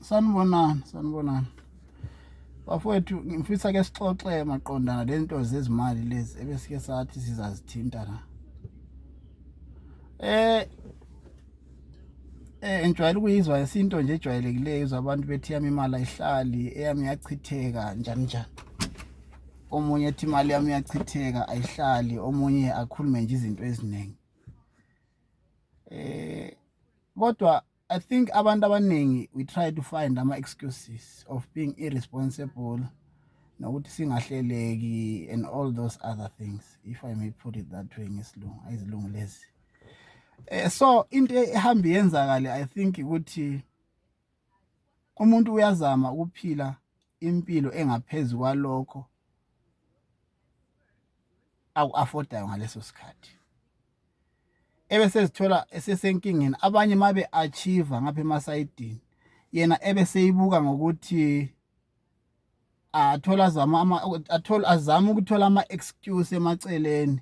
Sanibonani. Bafowethu ngifisa ke sixoxe maqondana lento zezimali lezi ebesike sathi sizazithinta la. Ngijwayele ukuyizwa isinto nje ejwayelekileyo zabantu bethi yami imali ayihlali, eyami yachitheka njani. Omunye ethi imali yami yachitheka ayihlali, omunye akhulume nje izinto eziningi. Kodwa I think abantu abaningi we try to find ama excuses of being irresponsible nokuthi singahleleki and all those other things, if I may put it that way ngesilungu, ayizilungu lezi. So into ehamba yenzakale I think ukuthi umuntu uyazama ukuphila impilo engaphezulu kwalokho aku-affordayo ngaleso sikhathi. Ebesezithola esesenkingeni, abanye mabe achieve ngapha emasayidini, yena ebeseyibuka ngokuthi azama ukuthola ama excuse emaceleni,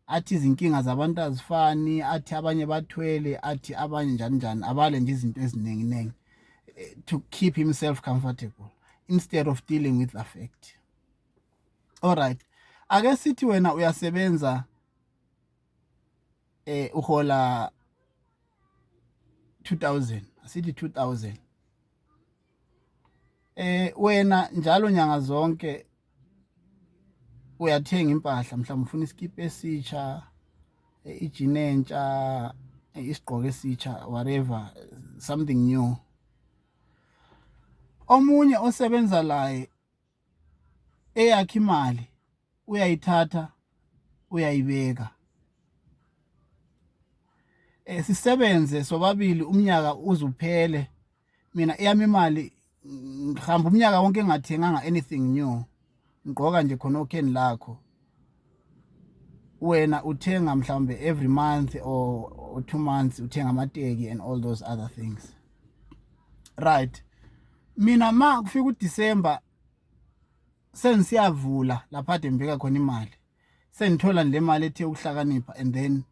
athi izinkinga zabantu azifani, athi abanye bathwele, athi abanye njani, abale nje izinto eziningi to keep himself comfortable instead of dealing with the fact. All right, ake sithi wena uyasebenza uhola 2000, asithi 2000. Wena njalo nyanga zonke uyathenga impahla, mhlawumbe ufuna iskipa esitsha, ijini entsha, isigqoko esitsha, whatever, something new. Omunye osebenza laye eyakhe imali uyayithatha uyayibeka. Sisebenze sobabili umnyaka uzuphele, mina eyami imali ngihamba umnyaka wonke engathenganga anything new, ngqoka nje khona okheni lakho. Wena uthenga mhlawumbe every month or 2 months uthenga amateki and all those other things, right? Mina ma kufika uDecember sengisiyavula lapha ade ngibeka khona imali, sengithola le mali ethe ukuhlakanipha, and then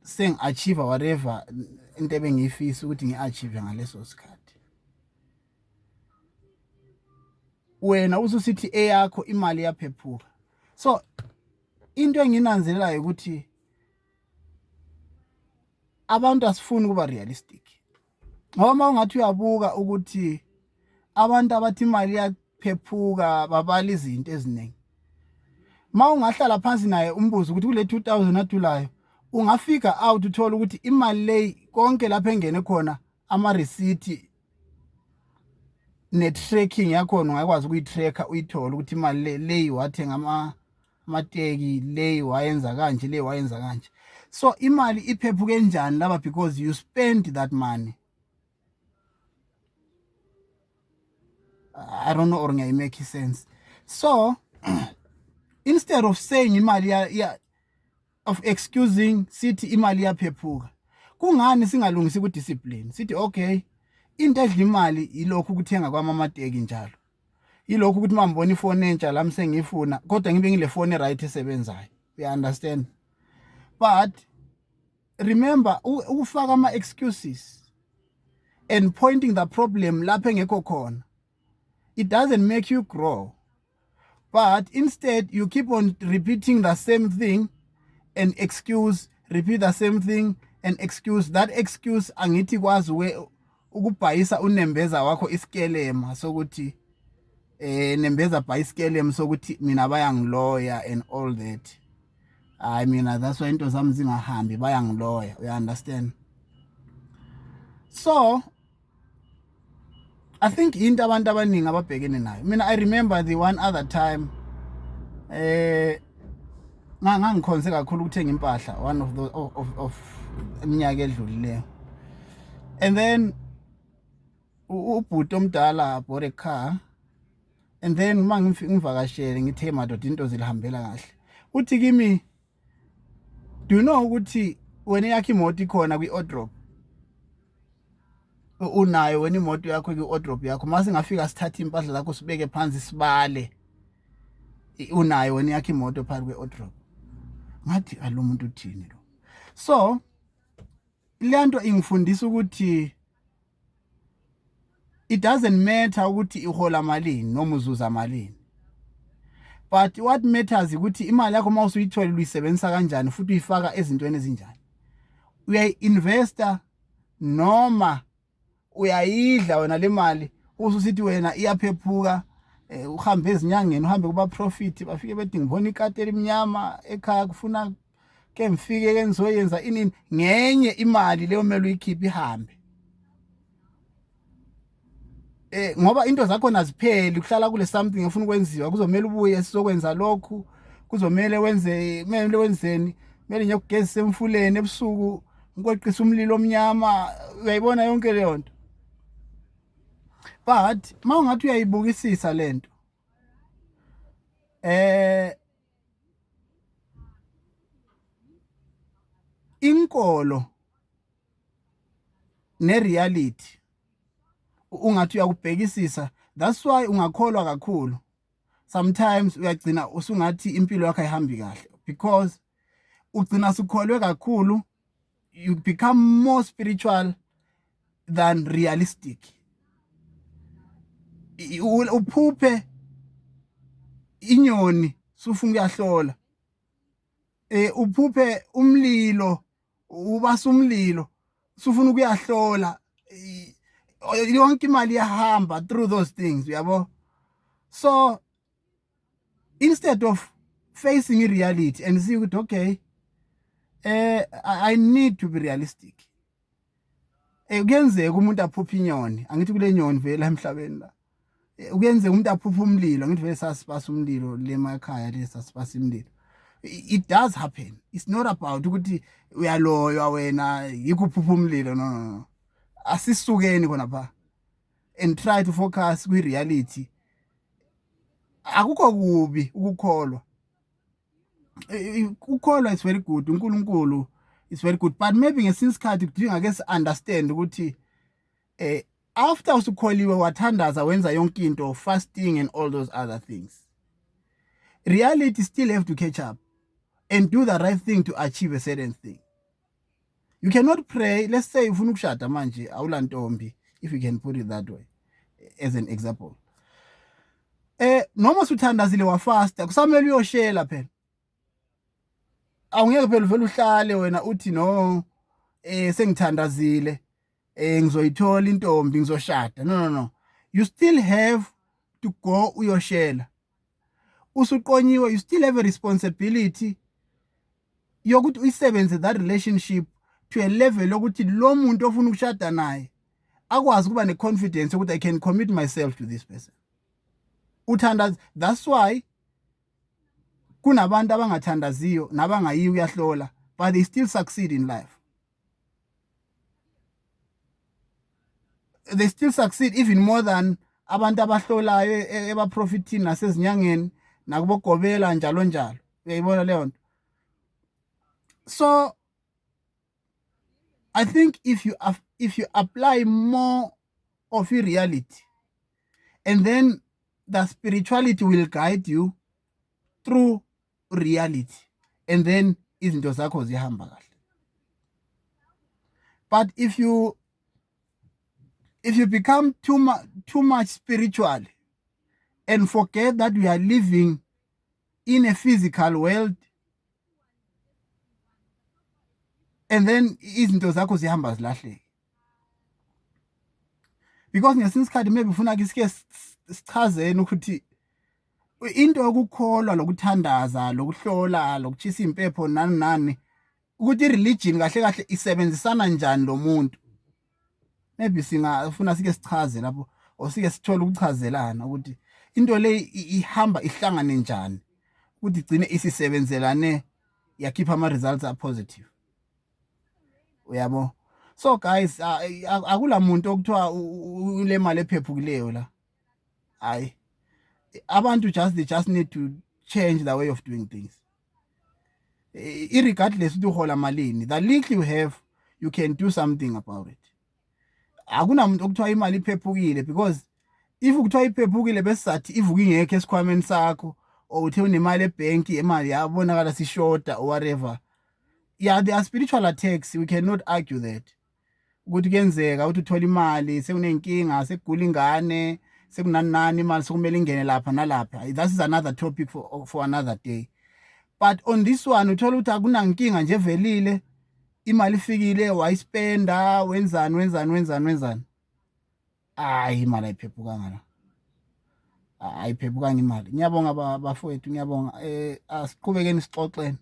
sengi-achieve whatever into ebengiyifisa ukuthi ngi-achieve ngaleso sikhathi. Wena ususithi eyakho imali yaphephuka. So into enginanzelelayo ukuthi abantu asifuni ukuba realistic. Ngoba ungathi uyabuka ukuthi abantu abathi imali yaphephuka babala izinto eziningi. Ma ungahlala phansi naye umbuzo ukuthi kule 2000 athulayo ungafika out uthola ukuthi imali leyi konke lapha engene khona ama receipt ne tracking yakho ungakwazi ukuyitracker uyithola ukuthi imali leyi wathenga amateki, leyi wayenza kanje, leyi wayenza kanje. So imali iphephuke kanjani laba because you spend that money. I don't know or ngeke make sense. So instead of saying imali of excusing sithi imali yaphephuka, kungani singalungisi ku discipline sithi okay, into edla imali ilokhu ukuthenga kwamamateki njalo, ilokhu ukuthi mambona ifone entsha lami sengifuna kodwa ngibe ngile phone right esebenzayo. You understand? But remember ukufaka ama excuses and pointing the problem lapha engekho khona, it doesn't make you grow, but instead you keep on repeating the same thing and excuse, repeat the same thing and excuse. That excuse angithi kwazi ukubhayisa unembeza wakho iskelema sokuthi nembeza bhayiskelema sokuthi mina bayangiloya and all that. I mean that's why into zami zingahambi, bayangiloya. You understand? So I think into abantu abaningi ababhekene nayo. Mina I remember the one other time ngangikhonze kakhulu ukuthenga impahla, one of those of iminyaka edlulileyo, and then ubhuti omdala bought a car, and then uma ngivakashele ngithe madoda into zilihambela kahle, uthi kimi, do you know ukuthi wena yakhe imoto ikhona kwi-wardrobe, unayo wena imoto yakho kwi-wardrobe yakho, mase ngafika sithatha impahla zakho sibeke phansi sibale, unayo wena yakhe imoto phakathi kwe-wardrobe. Ngathi alo muntu uthini lo? So le nto ingifundisa ukuthi it doesn't matter ukuthi ihola malini noma uzuza malini, but what matters ukuthi imali yakho mawusu uyithola uyisebenzisa kanjani futhi uyifaka ezintweni ezinjani. Uyayi-investor noma uyayidla wena le mali ususithi wena iyaphephuka, uhambe ezinyangeni uhambe kuba profit bafike bethi ngibona ikati elimnyama ekhaya kufuna ke ngifike ke ngizoyenza inini ngenye imali leyo mele uyikhiphe ihambe. Ngoba into zakho nazipheli kuhlala kule something efuna ukwenziwa, kuzomela ubuye sizokwenza lokhu, kuzomela wenzeni, mele nje ukugezisa emfuleni ebusuku ngikweqisa umlilo omnyama, uyayibona yonke leyo nto. But mawungathi uyayibukisisa lento inkolo nereality ungathi uyakubhekisisa, that's why ungakholwa kakhulu sometimes uyagcina usungathi impilo yakho ayihambi kahle, because ugcina usukholwe kakhulu, you become more spiritual than realistic. Uphuphe inyoni sufuna uyahlola, uphuphe umlilo ubasa umlilo sufuna ukuyahlola, yonke imali yahamba through those things, uyabo. So instead of facing reality and see ukuthi okay, I need to be realistic, kuyenzeka umuntu aphuphe inyoni, angithi kule nyoni vele emhlabeni la, kuyenzeka umuntu aphuphe umlilo, angithi vele sasibasa umlilo le emakhaya le sasibasa umlilo. It does happen. It's not about ukuthi uyaloywa wena yikuphupha umlilo, no. Asisukeni khona pha and try to focus kwi reality. Akukho kubi ukukholwa, ukukholwa is very good, uNkulunkulu is very good, but maybe ngesinye isikhathi kudinga ke understand ukuthi after usukholiwe wathandaza wenza yonke into, fasting and all those other things, reality still have to catch up and do the right thing to achieve a certain thing. You cannot pray, let's say ufuna ukushada manje awulantombi, if you can put it that way as an example. Noma usuthandazile wafasta kusamele uyoshela phela, awungeke phela vele uhlale wena uthi no sengithandazile ngizoyithola intombi ngizoshada. No, you still have to go uyoshela. Usuqonyiwe, you still have a responsibility yokuthi uyisebenze that relationship to a level ukuthi lo muntu ofuna ukushada naye akwazi kuba ne confidence ukuthi I can commit myself to this person. Uthandaza, that's why kunabantu abangathandaziyo nabangayiyo uyahlola, but they still succeed in life. They still succeed even more than abantu abahlolayo ebaprofitini nasezinyangeni nakubogobela njalo njalo, uyayibona leyo nto. So I think if you apply more of your reality, and then the spirituality will guide you through reality, and then izinto zakho zihamba kahle. But if you become too much spiritual and forget that we are living in a physical world, and then izinto zakho zihamba zilahleke. Because ngesinye isikhathi maybe ufuna ke sichazeni ukuthi into yokukholwa lokuthandaza lokuhlola lokuchisa impepho nani ukuthi religion kahle kahle isebenzisana njani lo muntu. Maybe singafuna sike sichaze lapho or sike sithola ukuchazelana ukuthi into le ihamba ihlangane njani ukuthi igcine isisebenzelane yakhipha ama results are positive, uyabo. So guys, akula muntu okuthiwa ule mali ephephukileyo la. Hayi, abantu they just need to change the way of doing things. Irregardless ukuthi uhola malini, the little you have, you can do something about it. Akuna muntu okuthiwa imali iphephukile, because if ukuthiwa iphephukile besisathi ivuka ingekho esikhwameni sakho, or uthe unemali ebank imali yabonakala sishorta or whatever. Yeah, there are spiritual attacks, we cannot argue that. ukuthi kuyenzeka ukuthi uthola imali sekunenkinga sekugula ingane sekunani imali sokumele ingene lapha nalapha. That is another topic for another day. But on this one uthola ukuthi akunankinga nje velile imali ifikile wayispenda wenzani hayi imali ayiphephukanga la ayiphephukanga imali. Ngiyabonga bafowethu ngiyabonga asiqhubekeni sixoxeni.